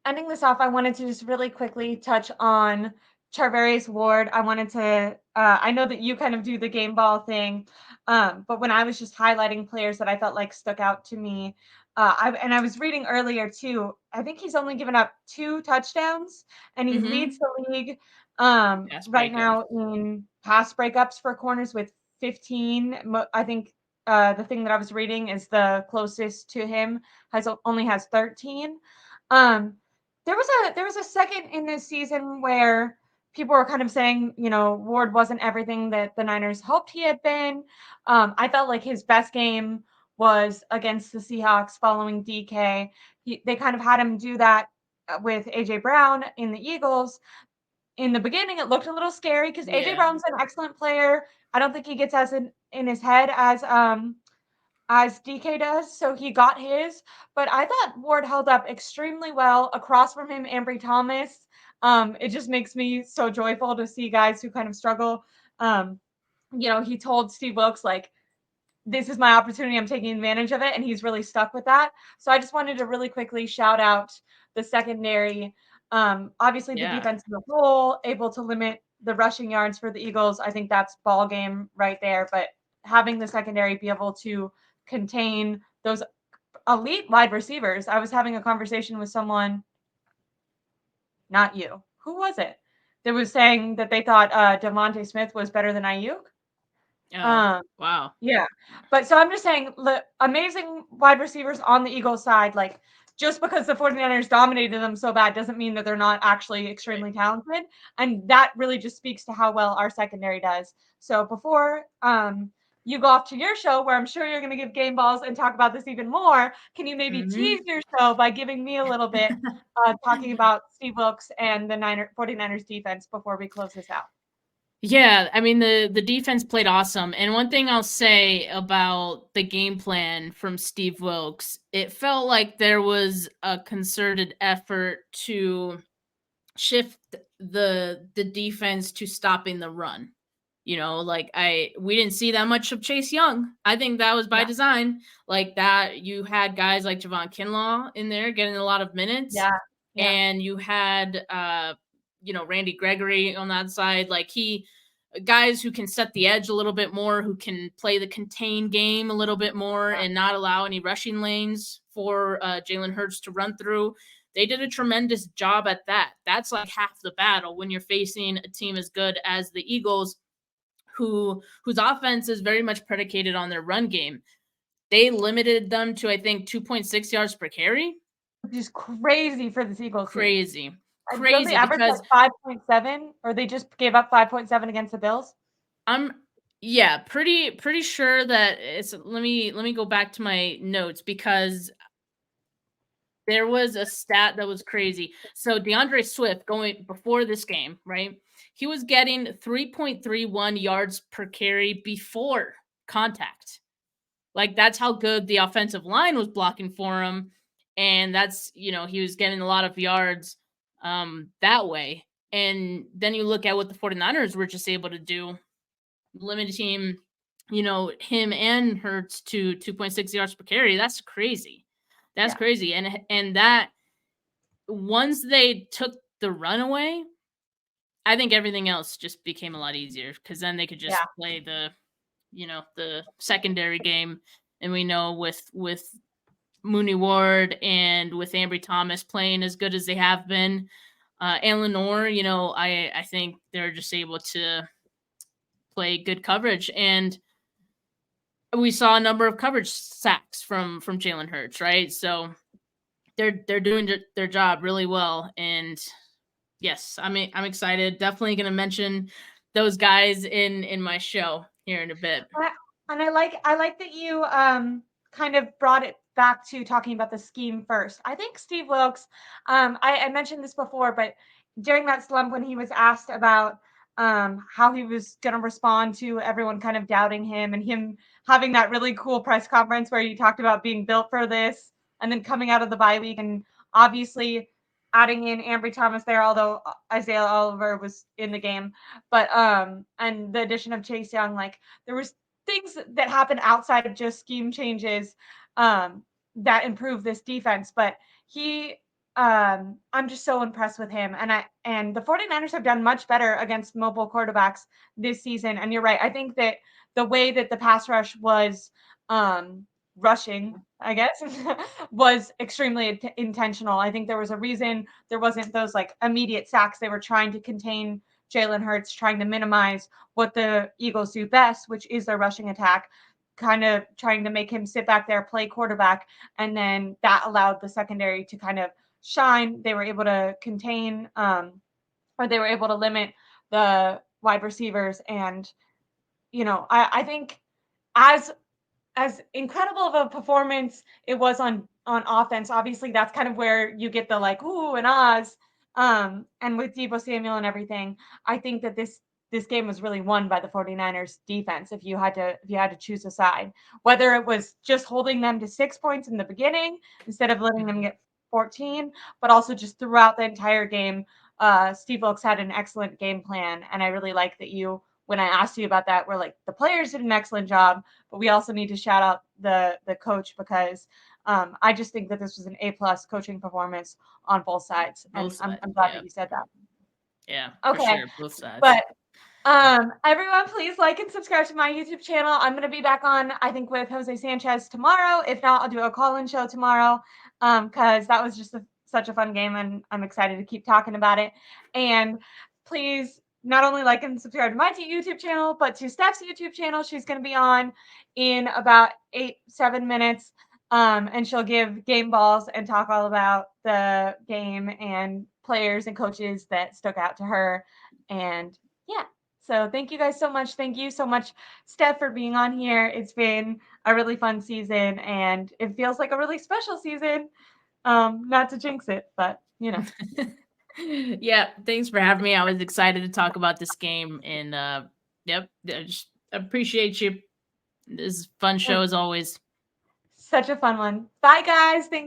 ending this off, I wanted to just really quickly touch on Charvarious Ward. I wanted to, I know that you kind of do the game ball thing, but when I was just highlighting players that I felt like stuck out to me, I was reading earlier too, I think he's only given up 2 touchdowns, and he leads the league Pass right breakup. now in pass breakups for corners with 15. I think the thing that I was reading is the closest to him only has 13. Um, there was a second in this season where people were kind of saying, Ward wasn't everything that the Niners hoped he had been. I felt like his best game was against the Seahawks following DK. They kind of had him do that with AJ Brown in the Eagles. In the beginning, it looked a little scary because AJ Yeah. Brown's an excellent player. I don't think he gets as in his head as DK does, so he got his. But I thought Ward held up extremely well. Across from him, Ambry Thomas. It just makes me so joyful to see guys who kind of struggle. He told Steve Wilkes, like, this is my opportunity. I'm taking advantage of it. And he's really stuck with that. So I just wanted to really quickly shout out the secondary. Obviously, the Yeah. defense as a whole, able to limit the rushing yards for the Eagles. I think that's ball game right there. But having the secondary be able to contain those elite wide receivers. I was having a conversation with someone, not you. Who was it? That was saying that they thought Devontae Smith was better than Ayuk. Oh, Um, wow. yeah. But so I'm just saying, amazing wide receivers on the Eagles side. Like, just because the 49ers dominated them so bad doesn't mean that they're not actually Right. extremely talented. And that really just speaks to how well our secondary does. So before you go off to your show, where I'm sure you're going to give game balls and talk about this even more, can you maybe tease your show by giving me a little bit talking about Steve Wilkes and the 49ers defense before we close this out? Yeah, I mean the defense played awesome. And one thing I'll say about the game plan from Steve Wilkes, it felt like there was a concerted effort to shift the defense to stopping the run. Like we didn't see that much of Chase Young. I think that was by Yeah. design. Like that you had guys like Javon Kinlaw in there getting a lot of minutes, Yeah. Yeah. and you had Randy Gregory on that side. Like he guys who can set the edge a little bit more, who can play the contain game a little bit more and not allow any rushing lanes for Jalen Hurts to run through. They did a tremendous job at that. That's like half the battle when you're facing a team as good as the Eagles, whose offense is very much predicated on their run game. They limited them to, I think, 2.6 yards per carry. Which is crazy for this Eagles team. Crazy. Don't they Crazy average because like 5.7, or they just gave up 5.7 against the Bills? I'm yeah, pretty sure that it's let me go back to my notes because there was a stat that was crazy. So DeAndre Swift going before this game, right? He was getting 3.31 yards per carry before contact. Like that's how good the offensive line was blocking for him. And that's, he was getting a lot of yards that way. And then you look at what the 49ers were just able to do, limiting, him and Hurts to 2.6 yards per carry. That's crazy. That's Yeah. crazy. And that once they took the run away, I think everything else just became a lot easier because then they could just Yeah. play the secondary game. And we know with Mooney Ward and with Ambry Thomas playing as good as they have been, and Lenore, I think they're just able to play good coverage. And we saw a number of coverage sacks from Jalen Hurts, right? So they're doing their job really well. And yes, I'm excited. Definitely going to mention those guys in my show here in a bit. And I like that you kind of brought it back to talking about the scheme first. I think Steve Wilkes, I mentioned this before, but during that slump when he was asked about how he was going to respond to everyone kind of doubting him, and him having that really cool press conference where he talked about being built for this, and then coming out of the bye week and obviously adding in Ambry Thomas there, although Isaiah Oliver was in the game, but and the addition of Chase Young, like there was things that happen outside of just scheme changes that improve this defense. But he I'm just so impressed with him. And the 49ers have done much better against mobile quarterbacks this season. And you're right. I think that the way that the pass rush was rushing, I guess, was extremely intentional. I think there was a reason there wasn't those like immediate sacks. They were trying to contain Jalen Hurts, trying to minimize what the Eagles do best, which is their rushing attack, kind of trying to make him sit back there, play quarterback. And then that allowed the secondary to kind of shine. They were able to contain, or they were able to limit the wide receivers. And, I think as incredible of a performance it was on offense, obviously that's kind of where you get the like ooh and ahs. And with Deebo Samuel and everything, I think that this game was really won by the 49ers defense if you had to choose a side, whether it was just holding them to 6 points in the beginning instead of letting them get 14, but also just throughout the entire game. Steve Wilkes had an excellent game plan, and I really like that when I asked you about that, we're like, the players did an excellent job, but we also need to shout out the coach, because I just think that this was an A+ coaching performance on both sides. I'm glad that you said that. Yeah, okay. For sure, both sides. But everyone, please like and subscribe to my YouTube channel. I'm going to be back on, I think, with Jose Sanchez tomorrow. If not, I'll do a call-in show tomorrow, because that was just such a fun game, and I'm excited to keep talking about it. And please not only like and subscribe to my YouTube channel, but to Steph's YouTube channel. She's going to be on in about 7 minutes, and she'll give game balls and talk all about the game and players and coaches that stuck out to her. And yeah. So thank you guys so much. Thank you so much, Steph, for being on here. It's been a really fun season, and it feels like a really special season. Not to jinx it, but Yeah, thanks for having me. I was excited to talk about this game, and yep, I just appreciate you. This is a fun show as always. Such a fun one. Bye, guys. Thank